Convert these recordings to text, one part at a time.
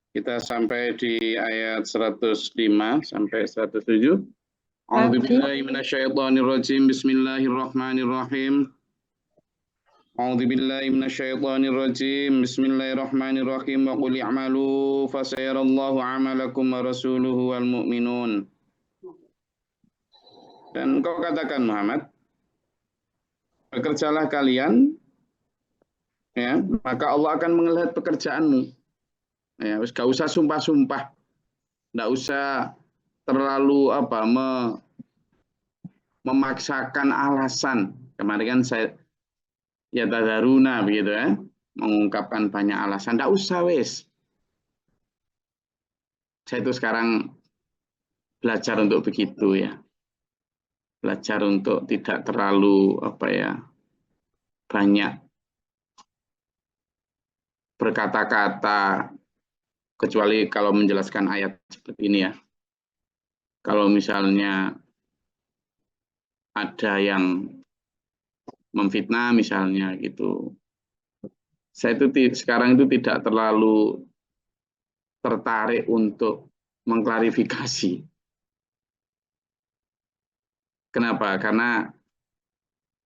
Kita sampai di ayat 105 sampai 107. A'udzubillahi minasyaitonirrajim. Bismillahirrahmanirrahim. A'udzubillahi minasyaitonirrajim. Bismillahirrahmanirrahim. Wa qul i'malu fasayarallahu 'amalakum wa rasuluhu wal mu'minun. Dan engkau katakan Muhammad, bekerjalah kalian, ya, maka Allah akan melihat pekerjaanmu. Ya, gak usah sumpah-sumpah, gak usah terlalu memaksakan alasan. Kemarin kan saya ya tadaruna begitu ya, mengungkapkan banyak alasan. Gak usah wes. Saya itu sekarang belajar untuk begitu ya. Belajar untuk tidak terlalu banyak berkata-kata, kecuali kalau menjelaskan ayat seperti ini ya. Kalau misalnya ada yang memfitnah misalnya gitu, saya itu sekarang itu tidak terlalu tertarik untuk mengklarifikasi. Kenapa? Karena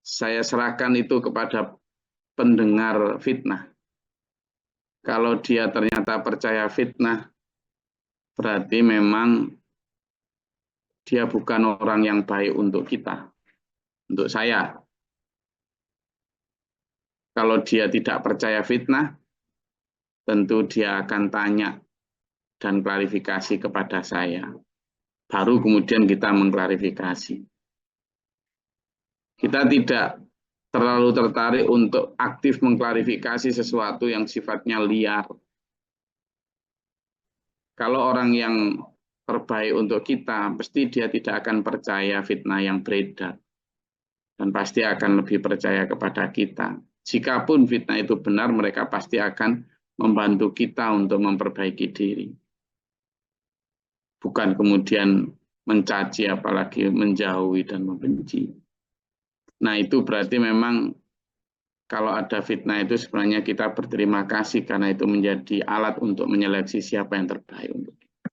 saya serahkan itu kepada pendengar fitnah. Kalau dia ternyata percaya fitnah, berarti memang dia bukan orang yang baik untuk kita, untuk saya. Kalau dia tidak percaya fitnah, tentu dia akan tanya dan klarifikasi kepada saya. Baru kemudian kita mengklarifikasi. Kita tidak terlalu tertarik untuk aktif mengklarifikasi sesuatu yang sifatnya liar. Kalau orang yang terbaik untuk kita, pasti dia tidak akan percaya fitnah yang beredar. Dan pasti akan lebih percaya kepada kita. Jikapun fitnah itu benar, mereka pasti akan membantu kita untuk memperbaiki diri. Bukan kemudian mencaci, apalagi menjauhi dan membenci. Nah, itu berarti memang kalau ada fitnah itu sebenarnya kita berterima kasih karena itu menjadi alat untuk menyeleksi siapa yang terbaik untuk kita.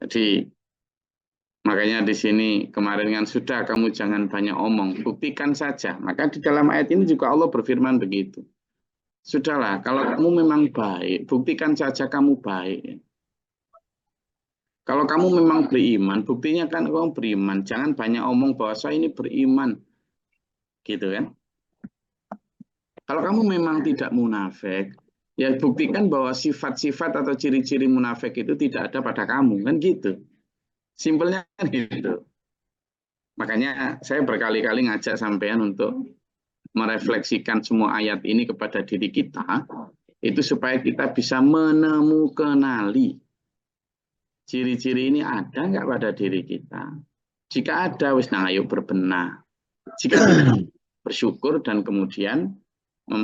Jadi makanya di sini kemarin kan sudah, kamu jangan banyak omong, buktikan saja. Maka di dalam ayat ini juga Allah berfirman begitu. Sudahlah, kalau kamu memang baik, buktikan saja kamu baik. Kalau kamu memang beriman, buktinya kan kamu beriman. Jangan banyak omong bahwa saya ini beriman. Gitu kan. Kalau kamu memang tidak munafik, ya buktikan bahwa sifat-sifat atau ciri-ciri munafik itu tidak ada pada kamu. Kan gitu. Simpelnya gitu. Makanya saya berkali-kali ngajak sampean untuk merefleksikan semua ayat ini kepada diri kita. Itu supaya kita bisa menemukanali ciri-ciri ini ada nggak pada diri kita? Jika ada, wis nah ayo berbenah. Jika tidak, bersyukur dan kemudian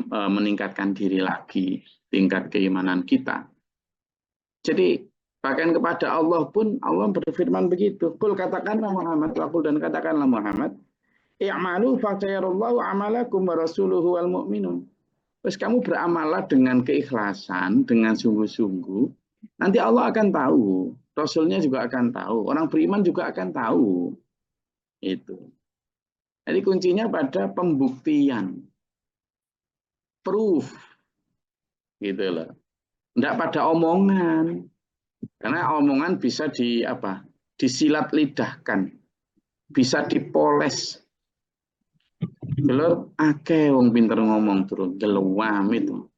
meningkatkan diri lagi, tingkat keimanan kita. Jadi bahkan kepada Allah pun Allah berfirman begitu. Qul katakanlah Muhammad, dan katakanlah Muhammad, i'malu fasayarallahu amalakum wa rasuluhu wal mu'minun. Terus kamu beramallah dengan keikhlasan, dengan sungguh-sungguh. Nanti Allah akan tahu, Rasulnya juga akan tahu, orang beriman juga akan tahu. Itu. Jadi kuncinya pada pembuktian, proof, gitu loh. Tidak pada omongan, karena omongan bisa disilat lidahkan, bisa dipoles. Kalau akeh wong pinter ngomong terus, gelewam itu.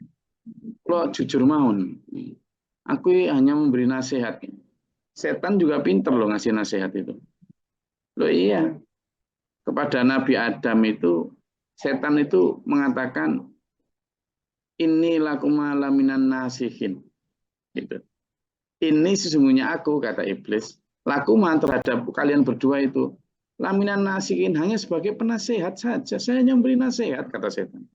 Kalau jujur mawon, aku hanya memberi nasihat. Setan juga pinter loh ngasih nasihat itu. Loh iya, kepada Nabi Adam itu, setan itu mengatakan, ini lakuma laminan nasihin. Gitu. Ini sesungguhnya aku, kata iblis, lakuma terhadap kalian berdua itu, laminan nasihin, hanya sebagai penasehat saja. Saya hanya memberi nasihat, kata setan.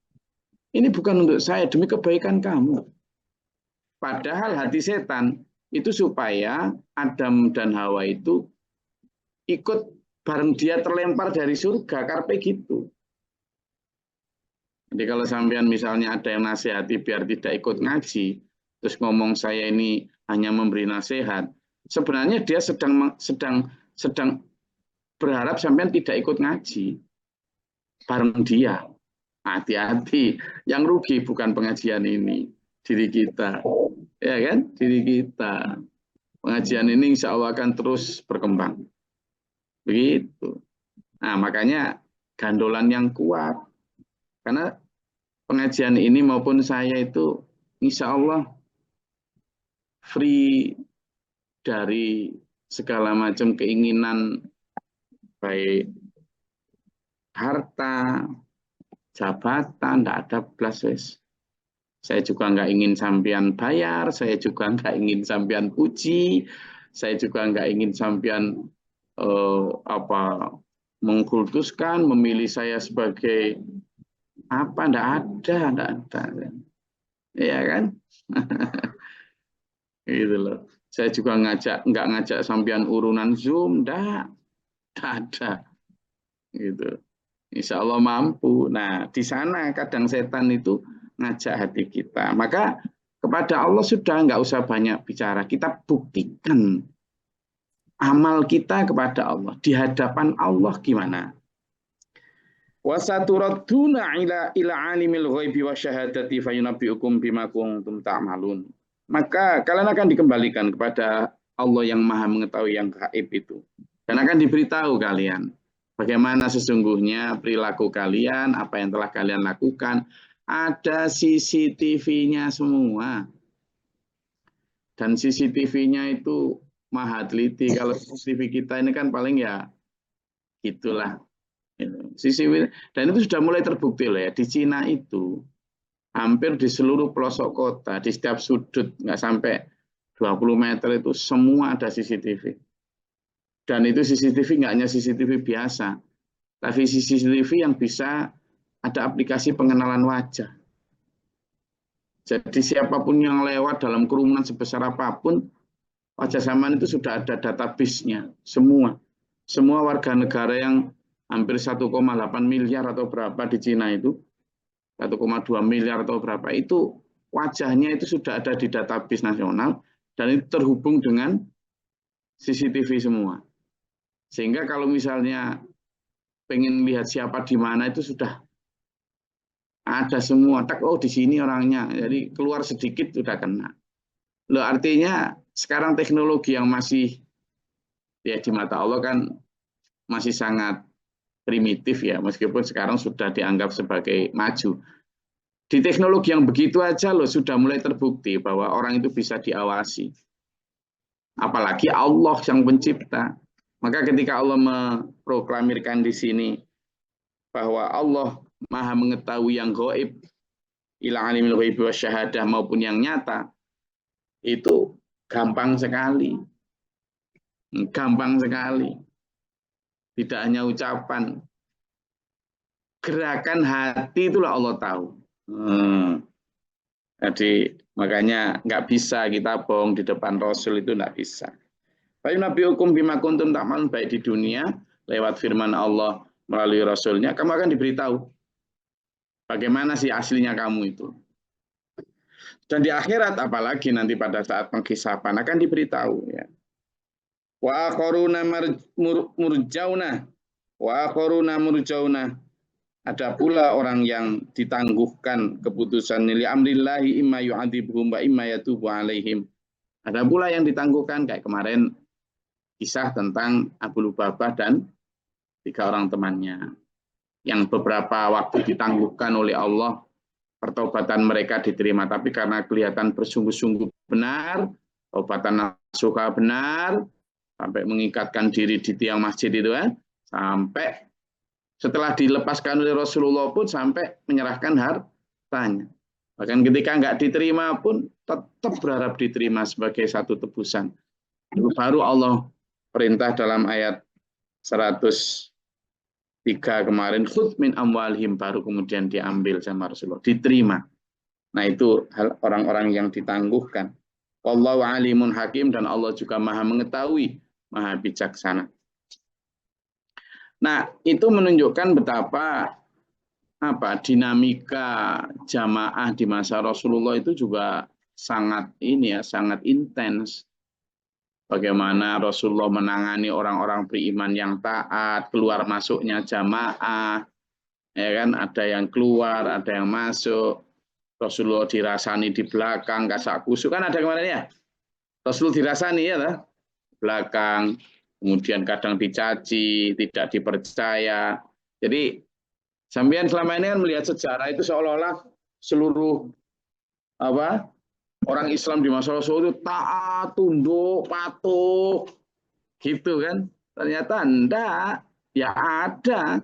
Ini bukan untuk saya, demi kebaikan kamu. Padahal hati setan itu supaya Adam dan Hawa itu ikut bareng dia terlempar dari surga, karpe gitu. Jadi kalau sampean misalnya ada yang nasihati biar tidak ikut ngaji, terus ngomong saya ini hanya memberi nasihat, sebenarnya dia sedang berharap sampean tidak ikut ngaji bareng dia. Hati-hati, yang rugi bukan pengajian ini, diri kita, ya kan, diri kita. Pengajian ini insya Allah akan terus berkembang, begitu. Nah, makanya gandolan yang kuat, karena pengajian ini maupun saya itu insya Allah free dari segala macam keinginan, baik harta, jabatan, tidak ada belas. Saya juga nggak ingin sampean bayar, saya juga nggak ingin sampean puji, saya juga nggak ingin sampean mengkultuskan, memilih saya sebagai apa, nggak ada, ya kan? Gitu loh. Saya juga nggak ngajak sampean urunan Zoom, nggak ada, gitu. Insya Allah mampu. Nah, di sana kadang setan itu ngajak hati kita. Maka kepada Allah sudah nggak usah banyak bicara. Kita buktikan amal kita kepada Allah. Di hadapan Allah gimana? Wasaturaduna ila alimil ghaibi wasyahadati fayunabbiukum bima kuntum ta'malun. Maka kalian akan dikembalikan kepada Allah yang Maha mengetahui yang gaib itu. Dan akan diberitahu kalian bagaimana sesungguhnya perilaku kalian, apa yang telah kalian lakukan. Ada CCTV-nya semua. Dan CCTV-nya itu maha teliti. Kalau CCTV kita ini kan paling ya gitulah. Dan itu sudah mulai terbukti loh ya. Di Cina itu hampir di seluruh pelosok kota, di setiap sudut, nggak sampai 20 meter itu semua ada CCTV. Dan itu CCTV nggak hanya CCTV biasa, tapi CCTV yang bisa ada aplikasi pengenalan wajah. Jadi siapapun yang lewat dalam kerumunan sebesar apapun, wajah sampean itu sudah ada database-nya. Semua warga negara yang hampir 1,8 miliar atau berapa di Cina itu, 1,2 miliar atau berapa, itu wajahnya itu sudah ada di database nasional dan itu terhubung dengan CCTV semua. Sehingga kalau misalnya pengen lihat siapa di mana itu sudah ada semua. Tak, oh di sini orangnya. Jadi keluar sedikit sudah kena. Loh, artinya sekarang teknologi yang masih ya di mata Allah kan masih sangat primitif ya, meskipun sekarang sudah dianggap sebagai maju. Di teknologi yang begitu aja loh sudah mulai terbukti bahwa orang itu bisa diawasi. Apalagi Allah yang pencipta. Maka ketika Allah memproklamirkan di sini bahwa Allah Maha mengetahui yang gaib, ila alimil ghaibi wasyahadah maupun yang nyata, itu gampang sekali. Gampang sekali. Tidak hanya ucapan. Gerakan hati itulah Allah tahu. Jadi makanya nggak bisa kita bohong di depan Rasul, itu nggak bisa. Tapi Nabi hukum bima kuntum ta'malun, baik di dunia lewat firman Allah melalui Rasulnya, kamu akan diberitahu bagaimana sih aslinya kamu itu. Dan di akhirat apalagi nanti pada saat penghisapan akan diberitahu ya. Wa akharuna murjauna wa akharuna murjauna. Ada pula orang yang ditangguhkan keputusan li amrillahi imma yu'adzibuhum wa imma yatubu alaihim. Ada pula yang ditangguhkan kayak kemarin kisah tentang Abu Lubabah dan 3 orang temannya. Yang beberapa waktu ditangguhkan oleh Allah, pertobatan mereka diterima, tapi karena kelihatan bersungguh-sungguh benar, taubatan nasuha benar, sampai mengikatkan diri di tiang masjid itu kan, sampai setelah dilepaskan oleh Rasulullah pun sampai menyerahkan hartanya. Bahkan ketika nggak diterima pun tetap berharap diterima sebagai satu tebusan. Baru Allah perintah dalam ayat 103 kemarin, khudz min amwalihim, baru kemudian diambil sama Rasulullah, diterima. Nah itu orang-orang yang ditangguhkan. Wallahu alimun hakim, dan Allah juga maha mengetahui, maha bijaksana. Nah, itu menunjukkan betapa dinamika jamaah di masa Rasulullah itu juga sangat ini ya, sangat intens. Bagaimana Rasulullah menangani orang-orang beriman yang taat, keluar masuknya jamaah, ya kan? Ada yang keluar, ada yang masuk. Rasulullah dirasani di belakang, kasak kusuk kan ada kemarin ya. Rasul dirasani ya lah, belakang, kemudian kadang dicaci, tidak dipercaya. Jadi sampean selama ini kan melihat sejarah itu seolah-olah seluruh apa orang Islam di masa Rasul itu taat, tunduk, patuh, gitu kan? Ternyata enggak, ya ada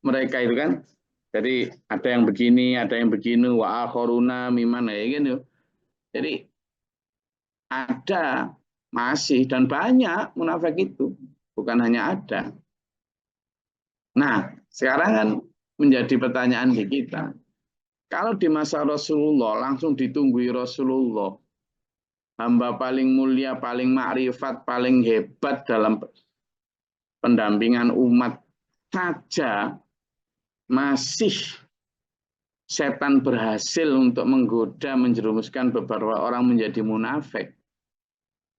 mereka itu kan. Jadi ada yang begini, ada yang begini, wa akhoruna mimana ya gitu. Jadi ada masih dan banyak munafik itu, bukan hanya ada. Nah, sekarang kan menjadi pertanyaan di kita. Kalau di masa Rasulullah langsung ditunggui Rasulullah, hamba paling mulia, paling makrifat, paling hebat dalam pendampingan umat saja masih setan berhasil untuk menggoda, menjerumuskan beberapa orang menjadi munafik.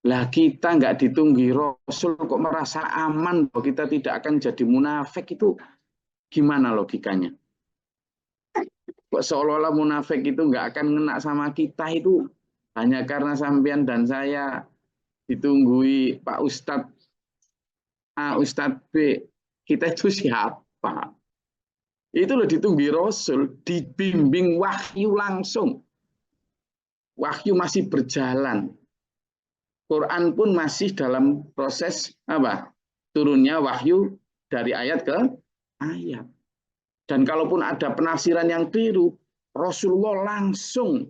Lah kita nggak ditunggu Rasul kok merasa aman bahwa kita tidak akan jadi munafik, itu gimana logikanya? Kok seolah-olah munafik itu nggak akan ngena sama kita, itu hanya karena sampean dan saya ditunggui Pak Ustadz A, Ustadz B. Kita itu siapa? Itu loh ditunggu Rasul, dibimbing wahyu langsung. Wahyu masih berjalan. Quran pun masih dalam proses apa? Turunnya wahyu dari ayat ke ayat. Dan kalaupun ada penafsiran yang keliru, Rasulullah langsung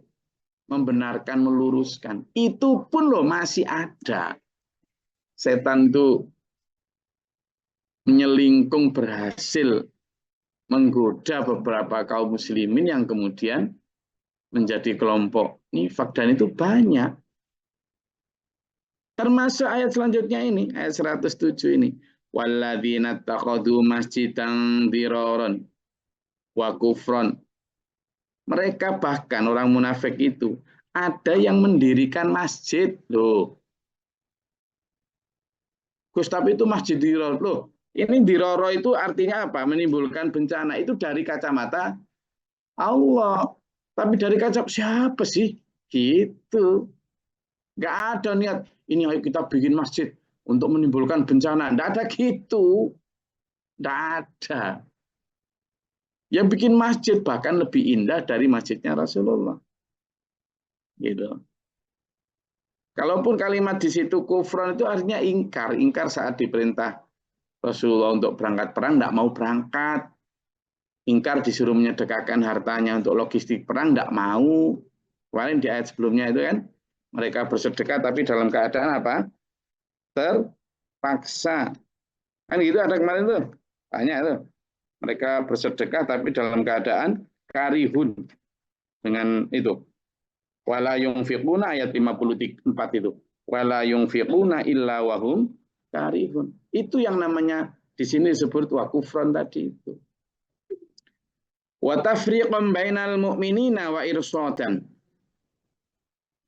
membenarkan, meluruskan. Itu pun loh masih ada. Setan itu menyelingkung, berhasil menggoda beberapa kaum muslimin yang kemudian menjadi kelompok nifak, dan itu banyak. Termasuk ayat selanjutnya ini, ayat 107 ini. Walladzina takhadhu masjidan diraron wa kufron. Mereka bahkan orang munafik itu ada yang mendirikan masjid loh. Gus, tapi itu masjid diroro loh. Ini diroro itu artinya apa? Menimbulkan bencana. Itu dari kacamata Allah. Tapi dari kacamata siapa sih? Gitu. Nggak ada niat, ini ayo kita bikin masjid untuk menimbulkan bencana. Nggak ada gitu. Nggak ada. Yang bikin masjid bahkan lebih indah dari masjidnya Rasulullah. Gitu. Kalaupun kalimat di situ kufron itu artinya ingkar. Ingkar saat diperintah Rasulullah untuk berangkat perang, nggak mau berangkat. Ingkar disuruh menyedekahkan hartanya untuk logistik perang, nggak mau. Kemarin di ayat sebelumnya itu kan, mereka bersedekah tapi dalam keadaan apa? Terpaksa. Kan gitu ada kemarin tuh. Banyak tuh. Mereka bersedekah tapi dalam keadaan karihun. Dengan itu. Wala yunfiquna ayat 54 itu. Wala yunfiquna illa wahum karihun. Itu yang namanya di sini disebut wa kufran tadi itu. Wa tafriqan bainal mu'minina wa irsadan.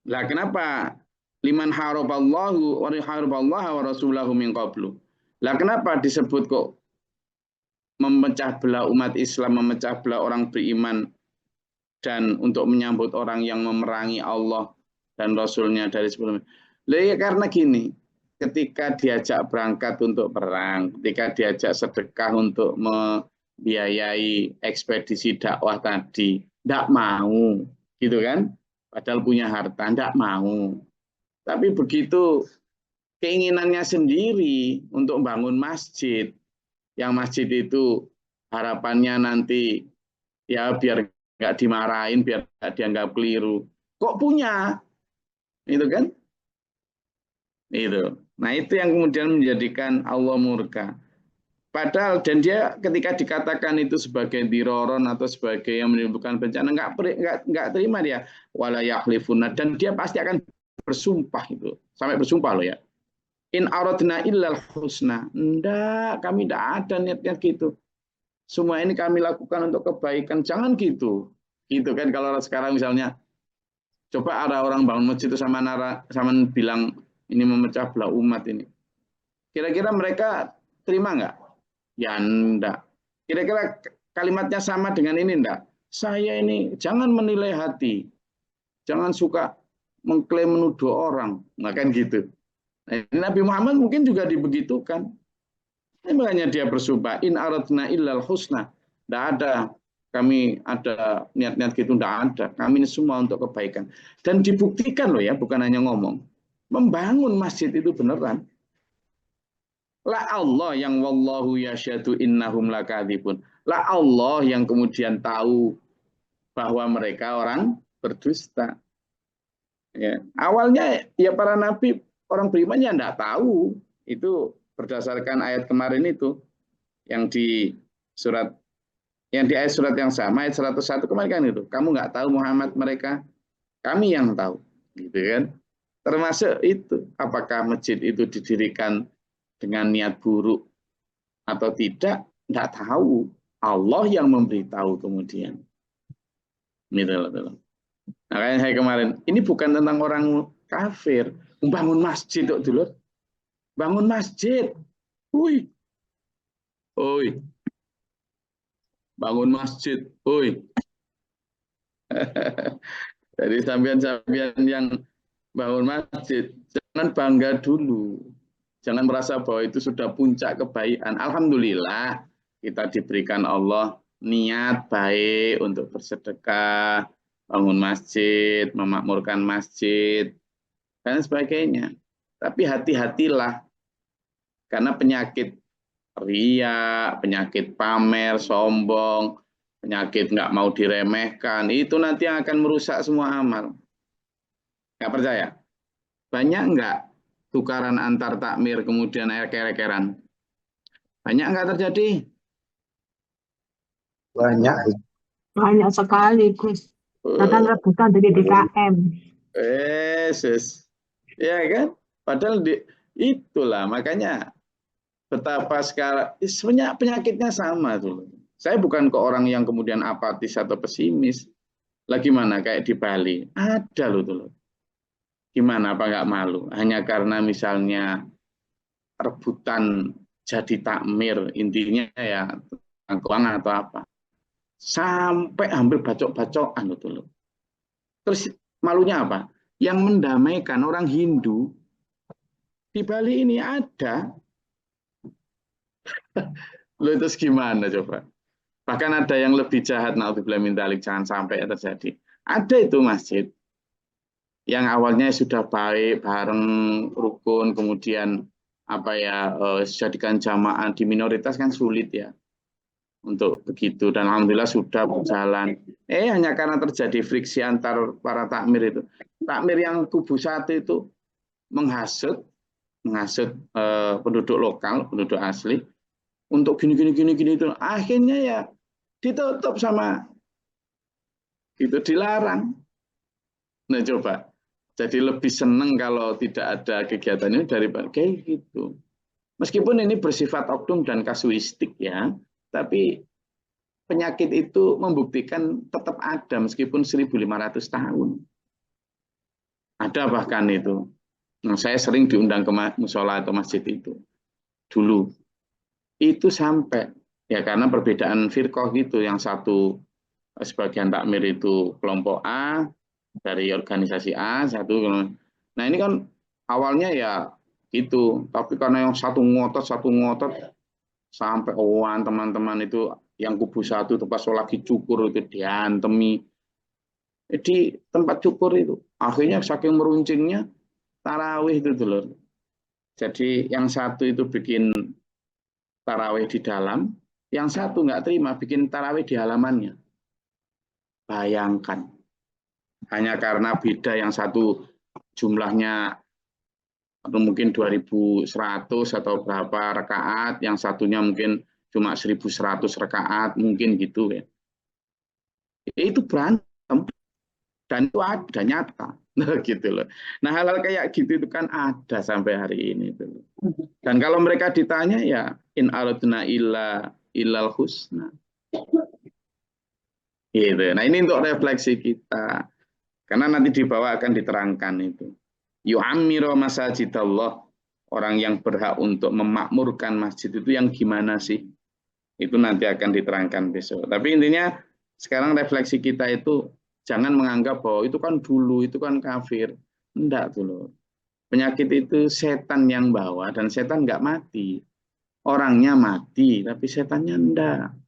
Lah kenapa liman haraballahu wa haraballaha wa rasulahu min qablu. Lah kenapa disebut kok memecah belah umat Islam, memecah belah orang beriman dan untuk menyambut orang yang memerangi Allah dan Rasulnya dari sebelumnya. Ya karena gini, ketika diajak berangkat untuk perang, ketika diajak sedekah untuk membiayai ekspedisi dakwah tadi, tidak mau, gitu kan? Padahal punya harta, tidak mau. Tapi begitu keinginannya sendiri untuk bangun masjid, yang masjid itu harapannya nanti ya biar nggak dimarahin, biar nggak dianggap keliru. Kok punya? Itu kan? Itu. Nah itu yang kemudian menjadikan Allah murka. Padahal dan dia ketika dikatakan itu sebagai diroron atau sebagai yang menimbulkan bencana, nggak terima dia. Wala yahlifuna, dan dia pasti akan bersumpah itu. Sampai bersumpah loh ya. In aradna illal husna. Enggak, kami tidak ada niat-niat gitu. Semua ini kami lakukan untuk kebaikan. Jangan gitu. Gitu kan kalau sekarang misalnya Coba ada orang bangun masjid itu sama bilang ini memecah belah umat ini. Kira-kira mereka terima nggak? Ya enggak. Kira-kira kalimatnya sama dengan ini enggak? Saya ini jangan menilai hati. Jangan suka mengklaim menuduh orang. Nah kan gitu. Nah, Nabi Muhammad mungkin juga dibegitukan. Ini makanya dia bersumpah, in aradna illal husna. Tidak ada, kami ada niat-niat gitu, tidak ada. Kami ini semua untuk kebaikan. Dan dibuktikan loh ya, bukan hanya ngomong. Membangun masjid itu beneran. La Allah yang wallahu yasyadu innahum lakadzibun. La Allah yang kemudian tahu bahwa mereka orang berdusta. Ya. Awalnya ya para nabi orang beriman ya tidak tahu. Itu berdasarkan ayat kemarin itu yang di surat ayat surat yang sama ayat 101 kemarin kan itu. Kamu nggak tahu Muhammad mereka, kami yang tahu, gitu kan? Termasuk itu apakah masjid itu didirikan dengan niat buruk atau tidak tahu. Allah yang memberitahu kemudian. Gitu. Nah, kayak saya kemarin, ini bukan tentang orang kafir, membangun masjid dulu. Bangun masjid. Wih. Oi. Bangun masjid. Oi. Jadi sambian-sambian yang bangun masjid, jangan bangga dulu. Jangan merasa bahwa itu sudah puncak kebaikan. Alhamdulillah kita diberikan Allah niat baik untuk bersedekah, bangun masjid, memakmurkan masjid, dan sebagainya. Tapi hati-hatilah, karena penyakit ria, penyakit pamer, sombong, penyakit nggak mau diremehkan, itu nanti akan merusak semua amal. Nggak percaya? Banyak nggak tukaran antar takmir kemudian eker-ekeran? Banyak nggak terjadi? Banyak. Banyak sekali, Gus. Bahkan rebutan dari DKM. Yesus. Ya kan? Padahal itulah makanya betapa sekarang sebenarnya penyakitnya sama tuh. Saya bukan ke orang yang kemudian apatis atau pesimis. Lagi mana kayak di Bali ada loh tuh. Gimana apa nggak malu? Hanya karena misalnya rebutan jadi takmir intinya ya keuangan atau apa. Sampai hampir bacok-bacokan itu loh. Terus malunya apa? Yang mendamaikan orang Hindu di Bali ini ada. Loh terus gimana coba? Bahkan ada yang lebih jahat, naudzubillah min dzalik, jangan sampai terjadi. Ada itu masjid yang awalnya sudah baik, bareng, rukun, kemudian apa ya, jadikan jamaah di minoritas kan sulit ya untuk begitu, dan alhamdulillah sudah berjalan. Hanya karena terjadi friksi antar para takmir itu. Takmir yang kubu satu itu menghasut penduduk lokal, penduduk asli untuk gini itu. Akhirnya ya ditutup sama itu, dilarang. Nah coba, jadi lebih seneng kalau tidak ada kegiatan ini daripada kayak gitu. Meskipun ini bersifat oknum dan kasuistik ya, tapi penyakit itu membuktikan tetap ada meskipun 1.500 tahun. Ada bahkan itu. Nah, saya sering diundang ke musola atau masjid itu dulu. Itu sampai ya karena perbedaan firqah gitu, yang satu sebagian takmir itu kelompok A dari organisasi A, satu. Nah ini kan awalnya ya gitu, tapi karena yang satu ngotot sampai teman-teman itu yang kubu satu itu pas lagi cukur itu diantemi di tempat cukur itu. Akhirnya saking meruncingnya tarawih itu dulu. Jadi yang satu itu bikin tarawih di dalam, yang satu nggak terima bikin tarawih di halamannya. Bayangkan, hanya karena beda, yang satu jumlahnya atau mungkin 2.100 atau berapa rakaat, yang satunya mungkin cuma 1.100 rakaat, mungkin gitu ya. Itu berantem dan itu ada nyata. Nah, gitu loh. Nah, hal-hal kayak gitu itu kan ada sampai hari ini tuh. Dan kalau mereka ditanya ya in aradna illal husna. Gitu. Nah, ini untuk refleksi kita. Karena nanti di bawah akan diterangkan itu. Yu'ammiru masajidallah. Orang yang berhak untuk memakmurkan masjid itu yang gimana sih? Itu nanti akan diterangkan besok. Tapi intinya sekarang refleksi kita itu jangan menganggap bahwa itu kan dulu, itu kan kafir. Enggak tuh loh. Penyakit itu setan yang bawa dan setan nggak mati. Orangnya mati, tapi setannya enggak.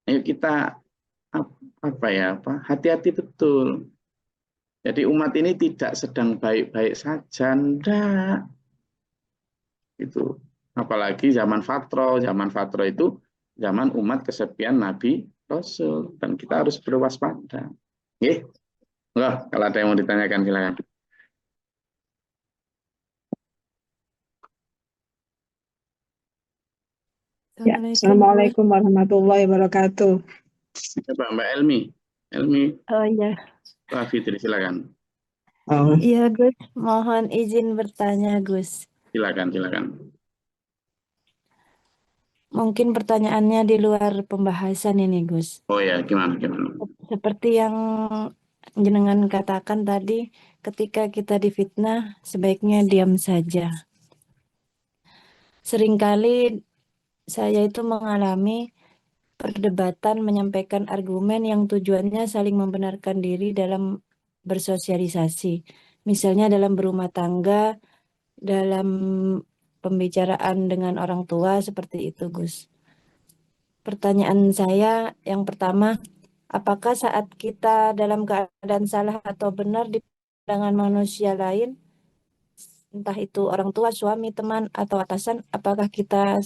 Ayo kita hati-hati betul. Jadi umat ini tidak sedang baik-baik saja, enggak. Itu. Apalagi zaman fatro itu zaman umat kesepian Nabi Rasul dan kita harus berwaspada. Oke? Enggak, kalau ada yang mau ditanyakan silakan. Ya, Assalamualaikum, Gus. Assalamualaikum warahmatullahi wabarakatuh. Coba Mbak Elmi. Elmi Oh iya, Fitri silakan. Oh, iya Gus. Mohon izin bertanya, Gus. Silakan. Mungkin pertanyaannya di luar pembahasan ini, Gus. Oh ya, gimana? Seperti yang jenengan katakan tadi, ketika kita difitnah, sebaiknya diam saja. Seringkali saya itu mengalami perdebatan menyampaikan argumen yang tujuannya saling membenarkan diri dalam bersosialisasi. Misalnya dalam berumah tangga, dalam pembicaraan dengan orang tua seperti itu, Gus. Pertanyaan saya yang pertama, apakah saat kita dalam keadaan salah atau benar di pandangan manusia lain, entah itu orang tua, suami, teman, atau atasan, apakah kita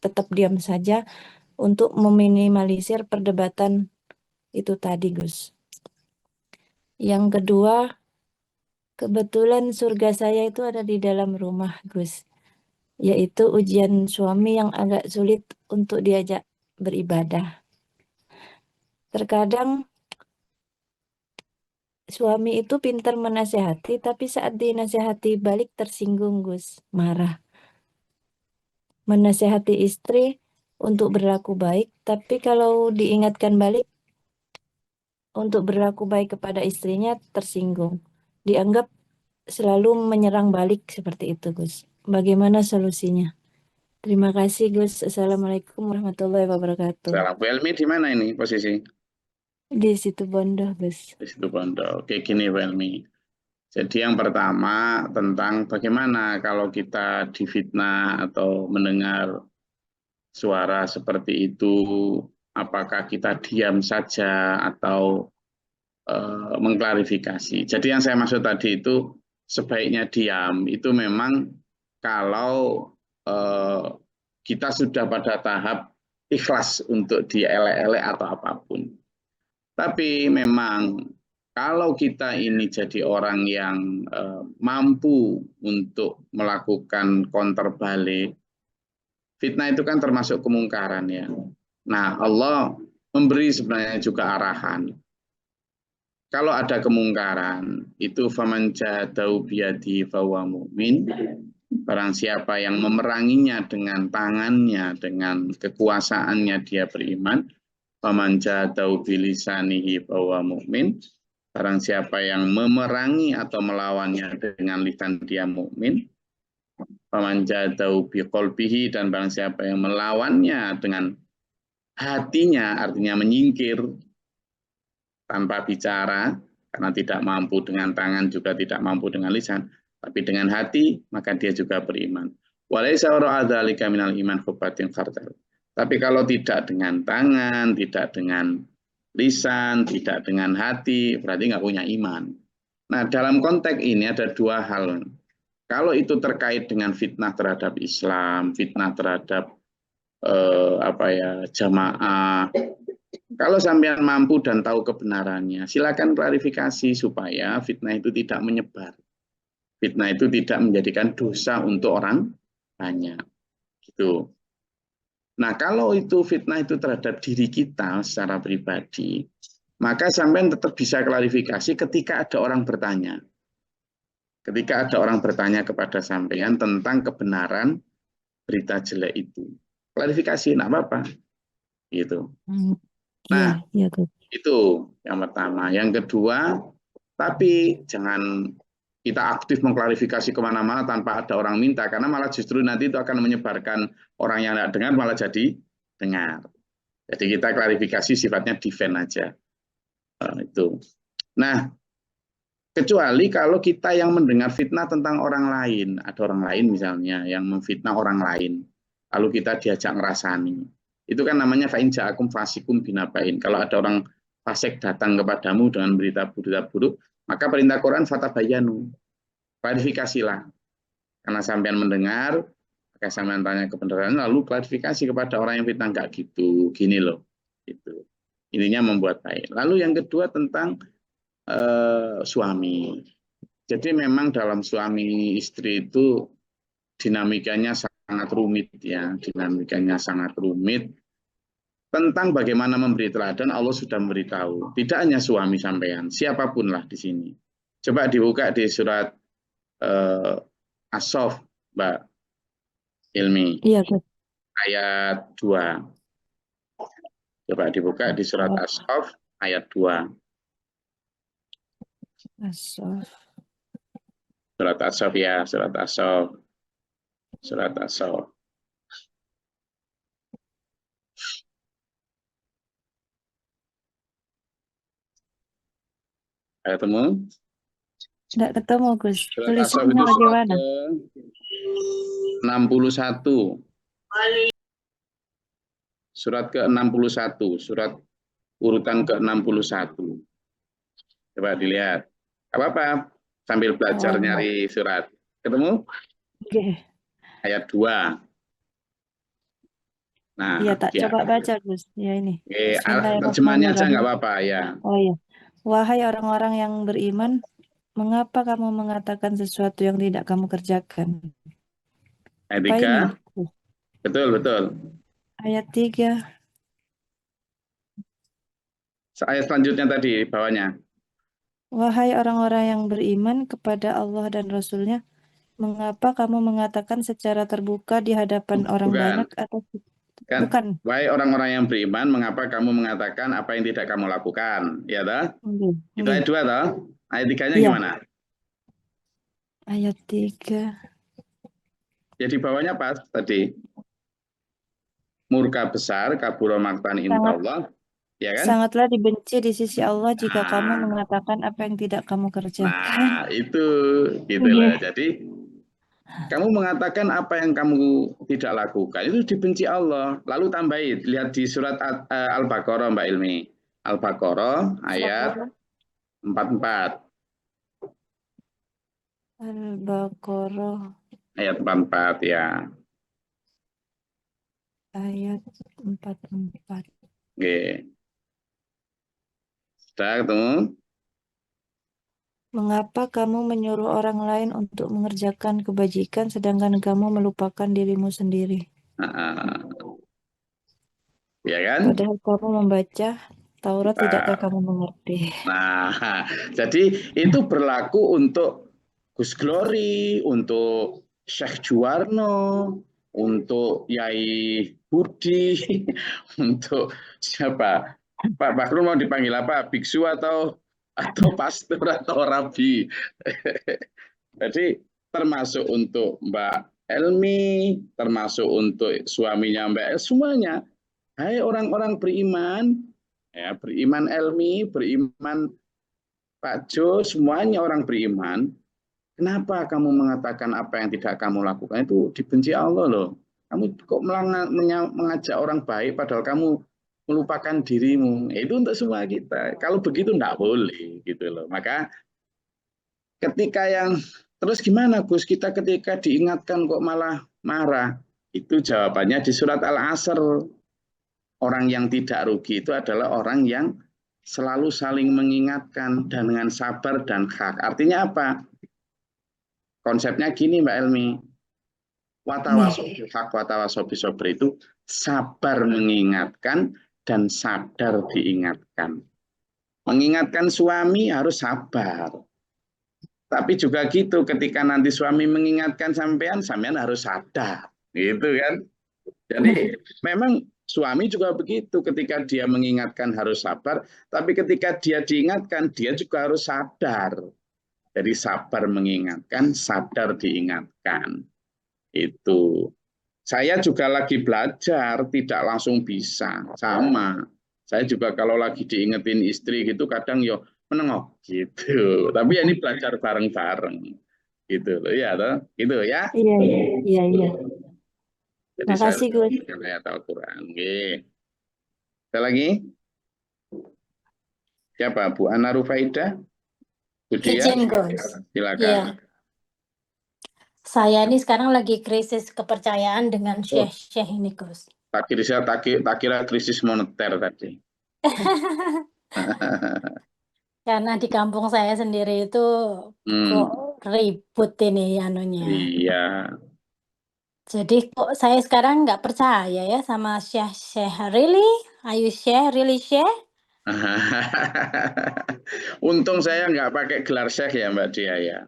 tetap diam saja untuk meminimalisir perdebatan itu tadi, Gus. Yang kedua, kebetulan surga saya itu ada di dalam rumah, Gus. Yaitu ujian suami yang agak sulit untuk diajak beribadah. Terkadang suami itu pintar menasehati, tapi saat dinasehati balik tersinggung, Gus, marah. Menasehati istri untuk berlaku baik, tapi kalau diingatkan balik untuk berlaku baik kepada istrinya tersinggung. Dianggap selalu menyerang balik seperti itu, Gus. Bagaimana solusinya? Terima kasih, Gus. Assalamualaikum warahmatullahi wabarakatuh. Salam. Bu Elmi di mana ini posisi? Di situ Bondo, Gus. Di situ Pondok. Oke, gini Bu Elmi. Jadi yang pertama tentang bagaimana kalau kita difitnah atau mendengar suara seperti itu, apakah kita diam saja atau mengklarifikasi. Jadi yang saya maksud tadi itu sebaiknya diam. Itu memang kalau kita sudah pada tahap ikhlas untuk dielek-elek atau apapun. Tapi memang kalau kita ini jadi orang yang mampu untuk melakukan counter balik, fitnah itu kan termasuk kemungkaran ya. Nah, Allah memberi sebenarnya juga arahan. Kalau ada kemungkaran, itu faman jahadahu biyadihi fahuwa mu'min. Barang siapa yang memeranginya dengan tangannya, dengan kekuasaannya dia beriman. Faman jahadahu bilisanihi fahuwa mu'min. Barang siapa yang memerangi atau melawannya dengan lisan dia mukmin. Faman jahadahu biqalbihi, dan barang siapa yang melawannya dengan hatinya, artinya menyingkir tanpa bicara, karena tidak mampu dengan tangan juga tidak mampu dengan lisan, tapi dengan hati, maka dia juga beriman. Walaysa wara'a dzalika minal iman khubbatin khardal. Tapi kalau tidak dengan tangan, tidak dengan lisan, tidak dengan hati, berarti nggak punya iman. Nah, dalam konteks ini ada dua hal. Kalau itu terkait dengan fitnah terhadap Islam, fitnah terhadap jamaah, kalau sampean mampu dan tahu kebenarannya, silakan klarifikasi supaya fitnah itu tidak menyebar. Fitnah itu tidak menjadikan dosa untuk orang banyak. Gitu. Nah, kalau itu fitnah itu terhadap diri kita secara pribadi, maka sampean tetap bisa klarifikasi ketika ada orang bertanya. Ketika ada orang bertanya kepada sampean tentang kebenaran berita jelek itu. Klarifikasi, enggak apa-apa. Gitu. Iya, Nah, iya, Gus. Itu yang pertama. Yang kedua, tapi jangan kita aktif mengklarifikasi kemana-mana tanpa ada orang minta, karena malah justru nanti itu akan menyebarkan orang yang tidak dengar malah jadi dengar. Jadi kita klarifikasi sifatnya defend aja. Itu. Nah, kecuali kalau kita yang mendengar fitnah tentang orang lain, ada orang lain misalnya yang memfitnah orang lain, lalu kita diajak ngerasani. Itu kan namanya fa'in ja'akum fasikum binabain. Kalau ada orang fasik datang kepadamu dengan berita-berita buruk, maka perintah Quran fatabayanu. Klarifikasilah. Karena sampean mendengar, maka sampean tanya kebenaran, lalu klarifikasi kepada orang yang fitnah, enggak gitu, gini loh. Gitu. Ininya membuat baik. Lalu yang kedua tentang suami. Jadi memang dalam suami istri itu dinamikanya sangat rumit ya, dinamikanya sangat rumit. Tentang bagaimana memberi teladan, Allah sudah memberitahu. Tidak hanya suami sampean, siapapun lah di sini. Coba dibuka di surat As-Saff, Mbak Ilmi, Iya, Gus. ayat 2. Coba dibuka di surat As-Saff, ayat 2. As-Saff. Surat As-Saff ya, surat As-Saff. Surat As-Saff. Ayo temu. Nggak ketemu, Gus. Surat As-Saff Tulisannya itu surat bagaimana? ke-61. Surat ke-61, surat urutan ke-61. Coba dilihat. Apa-apa, sambil belajar nyari surat. Ketemu? Oke. Ayat 2. Nah, Iya, tak ya. coba baca, Gus. Ya ini. Terjemahannya aja nggak apa-apa ya. Oh iya. Wahai orang-orang yang beriman, mengapa kamu mengatakan sesuatu yang tidak kamu kerjakan? Ayat Apa 3. ini? Betul, betul. Ayat 3. Ayat selanjutnya tadi, bawahnya. Wahai orang-orang yang beriman kepada Allah dan Rasul-Nya, mengapa kamu mengatakan secara terbuka di hadapan orang Bukan. banyak atau Kan, bukan? wahai orang-orang yang beriman, mengapa kamu mengatakan apa yang tidak kamu lakukan? Ya toh? Itu ayat 2 toh? Ayat 3-nya Iya. gimana? Ayat 3. Jadi bawahnya pas tadi. Murka besar, kabura maktan intallah. Ya kan? Sangatlah dibenci di sisi Allah jika kamu mengatakan apa yang tidak kamu kerjakan. Nah, itu gitu loh. Jadi kamu mengatakan apa yang kamu tidak lakukan itu dibenci Allah. Lalu tambahin, lihat di surat Al-Baqarah Mbak Ilmi. Al-Baqarah ayat 44. Al-Baqarah Ayat 44 ya. ayat 44. Oke. Sudah ketemu? Mengapa kamu menyuruh orang lain untuk mengerjakan kebajikan sedangkan kamu melupakan dirimu sendiri? Ya kan? Padahal kamu membaca Taurat, tidakkah kamu mengerti? Nah, jadi itu berlaku untuk Gus Glory, untuk Syekh Juwarno, untuk Yai Budi, untuk siapa? Pak Bakrul mau dipanggil apa? Biksu atau pastor atau rabi? Jadi termasuk untuk Mbak Elmi, termasuk untuk suaminya Mbak El, semuanya. Hai orang-orang beriman, ya beriman Elmi, beriman Pak Jo, semuanya orang beriman. Kenapa kamu mengatakan apa yang tidak kamu lakukan? Itu dibenci Allah loh. Kamu kok mengajak orang baik padahal kamu melupakan dirimu. Itu untuk semua kita. Kalau begitu enggak boleh gitu loh. Maka ketika yang terus gimana Gus? Kita ketika diingatkan kok malah marah. Itu jawabannya di surat Al-Asr. Orang yang tidak rugi itu adalah orang yang selalu saling mengingatkan dan dengan sabar dan hak. Artinya apa? Konsepnya gini Mbak Elmi, watawasobil hak watawasobil sabr itu sabar mengingatkan dan sadar diingatkan. Mengingatkan suami harus sabar. Tapi juga gitu, ketika nanti suami mengingatkan sampean harus sadar. Gitu kan. Jadi memang Suami juga begitu, ketika dia mengingatkan harus sabar, tapi ketika dia diingatkan, dia juga harus sadar. Jadi sabar mengingatkan, sadar diingatkan. Itu. Saya juga lagi belajar, tidak langsung bisa. Sama. Saya juga kalau lagi diingetin istri gitu, kadang yo menengok gitu. Tapi ini belajar bareng-bareng. Gitu loh, ya toh? Gitu ya. Iya, iya, iya. Jadi saya Makasih, Gus. dengan ayat Al-Quran. Oke. Ada lagi? Siapa? Bu Ana Rufaidah? Bu Dia? Izin, Gus. Silakan. Iya, saya ini sekarang lagi krisis kepercayaan dengan Oh, syekh-syekh ini, Gus. tak kira krisis moneter tadi. Karena di kampung saya sendiri itu kok ribut ini anunya. Iya. Jadi kok saya sekarang nggak percaya ya sama syekh-syekh. Really? Are you syekh? Really syekh? Untung saya nggak pakai gelar syekh ya Mbak Dia ya.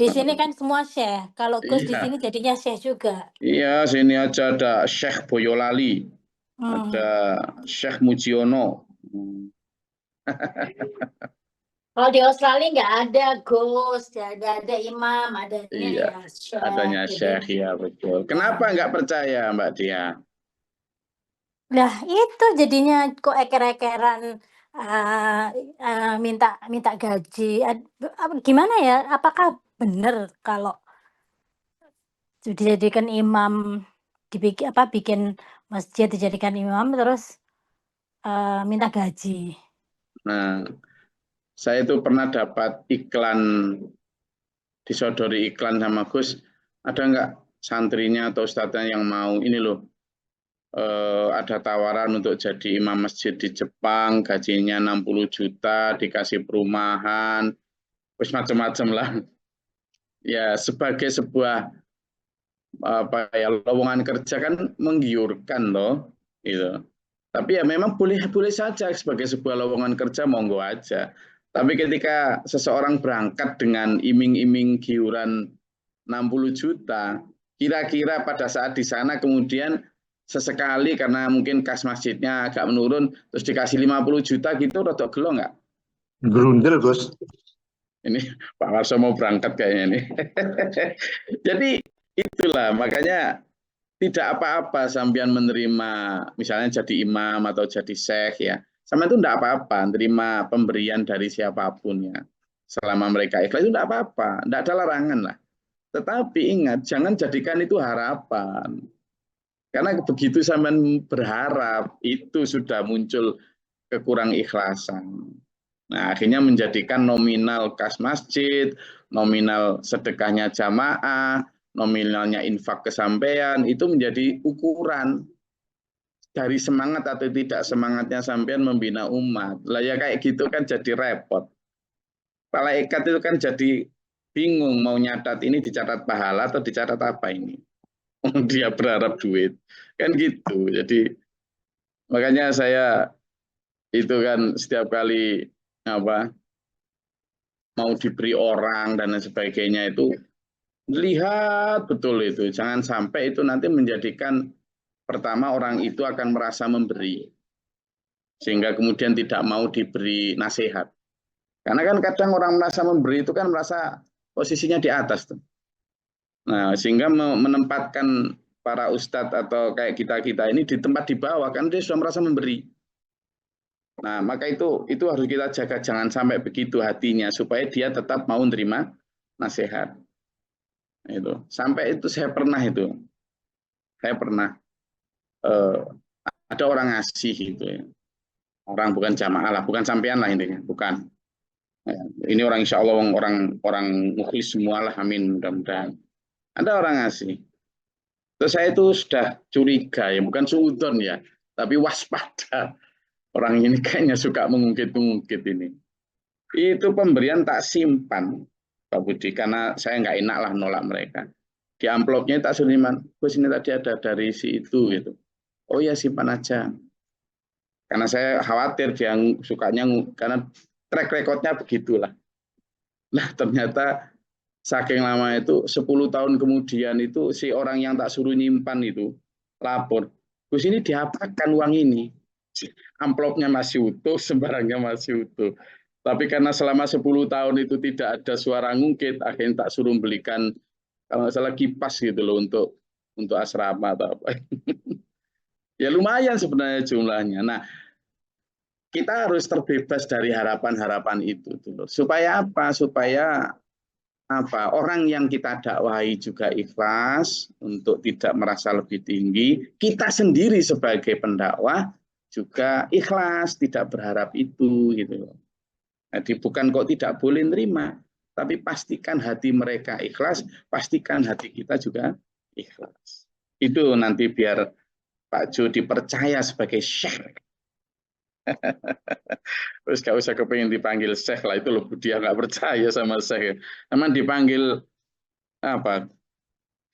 Di sini kan semua syekh. Kalau Gus di Iya. sini jadinya syekh juga. Iya, sini aja ada Syekh Boyolali, Hmm. ada Syekh Mujiono. Kalau di Australia nggak ada Gus, nggak ada imam, adanya Iya, ya syekh. adanya Jadi, Syekh ya betul. Kenapa nggak percaya Mbak Dia? lah itu jadinya kok eker-ekeran minta gaji. Gimana ya? Apakah benar kalau dijadikan imam, bikin masjid dijadikan imam terus minta gaji? Nah, saya itu pernah dapat iklan, disodori iklan sama Gus, ada nggak santrinya atau ustadznya yang mau ini loh, ada tawaran untuk jadi imam masjid di Jepang, gajinya 60 juta, dikasih perumahan, terus macam-macam lah. Ya, sebagai sebuah apa ya, lowongan kerja kan menggiurkan loh, gitu. Tapi ya memang boleh-boleh saja sebagai sebuah lowongan kerja, monggo aja. Tapi ketika seseorang berangkat dengan iming-iming giuran 60 juta, kira-kira pada saat di sana kemudian sesekali karena mungkin kas masjidnya agak menurun, terus dikasih 50 juta gitu, rodok gelo nggak? Grundel, Gus. Ini Pak Warso mau berangkat kayaknya nih. Jadi itulah, makanya tidak apa-apa sampean menerima misalnya jadi imam atau jadi syekh ya. Sama itu tidak apa-apa, terima pemberian dari siapapun ya. Selama mereka ikhlas itu tidak apa-apa, tidak ada larangan lah. Tetapi ingat, jangan jadikan itu harapan. Karena begitu sampean berharap, itu sudah muncul kekurang ikhlasan. Nah, akhirnya menjadikan nominal kas masjid, nominal sedekahnya jamaah, nominalnya infak kesampean, itu menjadi ukuran dari semangat atau tidak semangatnya sampean membina umat. Lah ya kayak gitu kan jadi repot. Malaikat itu kan jadi bingung mau nyatat ini dicatat pahala atau dicatat apa ini. Dia berharap duit. Kan gitu. Jadi makanya saya itu kan setiap kali apa mau diberi orang dan lain sebagainya itu lihat betul itu. Jangan sampai itu nanti menjadikan pertama orang itu akan merasa memberi. Sehingga kemudian tidak mau diberi nasihat. Karena kan kadang orang merasa memberi itu kan merasa posisinya di atas tuh. Nah, sehingga menempatkan para ustadz atau kayak kita-kita ini di tempat di bawah kan dia sudah merasa memberi. Nah, maka itu harus kita jaga, jangan sampai begitu hatinya supaya dia tetap mau menerima nasihat. Itu sampai itu saya pernah ada orang ngasih gitu ya, orang bukan jamaah lah, bukan sampean lah intinya, bukan. Ini orang insya Allah orang mukhlis semua lah, amin mudah-mudahan. Ada orang ngasih, terus saya itu sudah curiga ya, bukan suudon ya, tapi waspada. Orang ini kayaknya suka mengungkit-ungkit ini. Itu pemberian tak simpan, Pak Budi, karena saya nggak enak lah nolak mereka. Di amplopnya tak simpan, Gus ini tadi ada dari si itu gitu. Oh ya simpan aja. Karena saya khawatir dia sukanya, karena track recordnya begitulah. Nah ternyata saking lama itu 10 tahun kemudian itu si orang yang tak suruh nyimpan itu lapor. Gus ini diapakan uang ini? Amplopnya masih utuh, sembarangnya masih utuh. Tapi karena selama 10 tahun itu tidak ada suara ngungkit, akhirnya tak suruh belikan kalau nggak salah kipas gitu loh untuk asrama atau apa. Ya lumayan sebenarnya jumlahnya. Nah, kita harus terbebas dari harapan-harapan itu dulu. Supaya apa? Supaya orang yang kita dakwahi juga ikhlas untuk tidak merasa lebih tinggi. Kita sendiri sebagai pendakwah juga ikhlas, tidak berharap itu gitu loh. Jadi bukan kok tidak boleh nerima, tapi pastikan hati mereka ikhlas, pastikan hati kita juga ikhlas. Itu nanti biar Pak Jo dipercaya sebagai syekh. Terus gak usah kepengen dipanggil syekh lah, itu loh dia nggak percaya sama syekh. Emang dipanggil apa?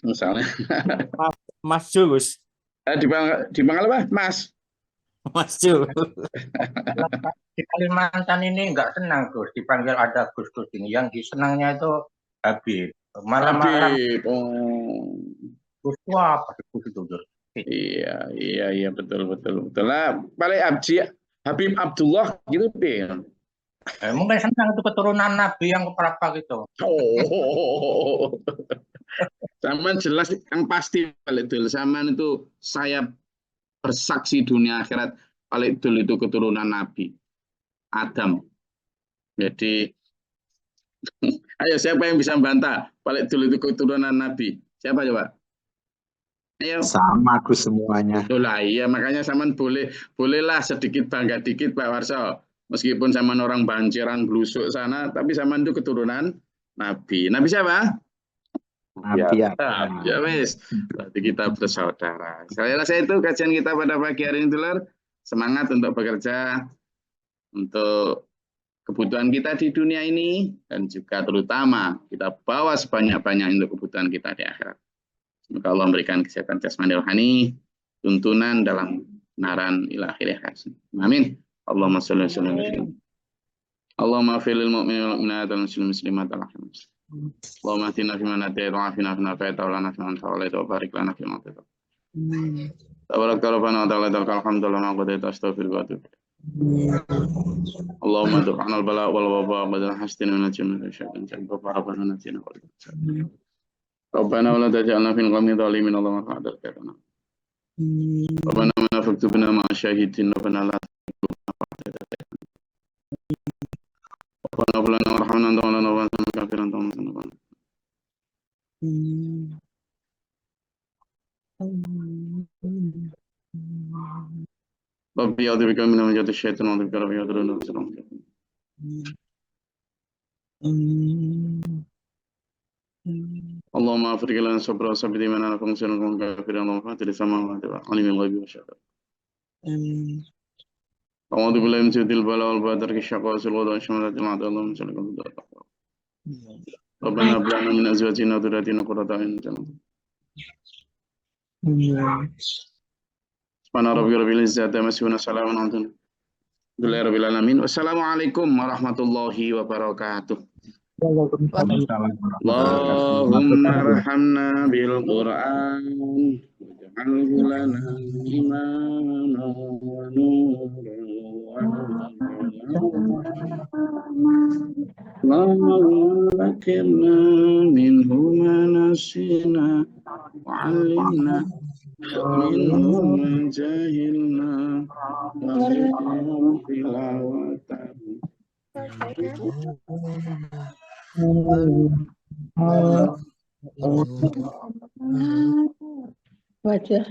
Misalnya Mas Jo, Gus. dipanggil apa? Mas. Mas Jo. Di Kalimantan ini nggak senang Gus, dipanggil ada Gus-Gus ini. Yang disenangnya itu Habib. Malam-malam Habib. Oh. Gus itu apa Gus itu Gus? Iya, betul. Lah, paling Habib Abdullah gitu deh. Mungkin senang itu keturunan Nabi yang keberapa gitu. Oh. Zaman jelas yang pasti Pak Dul. Zaman itu saya bersaksi dunia akhirat Pak Dul itu keturunan Nabi Adam. Jadi ayo siapa yang bisa membantah Pak Dul itu keturunan Nabi? Siapa coba? Ayo. Sama Gus semuanya. Itulah iya makanya zaman bolehlah sedikit bangga dikit Pak Warso. Meskipun zaman orang banjiran blusuk sana, tapi zaman itu keturunan Nabi. Nabi siapa? Nabi Ya wes. Berarti kita bersaudara. Saya rasa itu kajian kita pada pagi hari ini, Dulur. Semangat untuk bekerja untuk kebutuhan kita di dunia ini dan juga terutama kita bawa sebanyak-banyak untuk kebutuhan kita di akhirat. Semoga Allah memberikan kesehatan jasmani rohani, tuntunan dalam kebenaran ila akhir hayat. Amin. Allahumma sholli wa sallim. Allahumma fil lil mu'minin wal mu'minat wal muslimin muslimat wal muslimat. Allahumma atina fi man hadayta wa afina fi man afayta wa lana fi man tawallaita wa barik lana fi ma ataita. Tabarakta rabbana wa ta'ala alhamdulillah ma qadaita astaghfiruka wa atubu. Allahumma du'ana al bala wal waba badal hastin min al-jannati wa syaitan jannah wa rabbana natina wa Rabbana wa la taj'alna fil qawmi dhalimin Allahumma fa'adal khairana. Rabbana wa la faktubna ma'a syahidin Rabbana la Rabbana wa lana warhamna anta wa lana wa anta kafiran anta Rabbi a'udzu bika min hamazati syaitan wa a'udzu bika rabbi yahdurun. Allahumma afriq lana sabra wa sabbit imanana fa nusirun kafiran wa fatir samawati wa alimil ghaibi wa syahada. A'udzu billahi min syaitil bala wal badar syaqwa sul wa syamalatil a'dha Allahumma salli ala Muhammad. Rabbana hab lana min azwajina wa dhurriyyatina qurrata a'yun. Subhana rabbika rabbil izzati amma yasifun salamun alhamdulillahi rabbil alamin. Wassalamualaikum warahmatullahi wabarakatuh. Allahumma arhamna bil Qur'an waj'alhu lana imaman wa nuran Allahumma zakirna minhu ma nasina wa 'allimna minhu ma jahilna wa zidna tilawatahu Wajah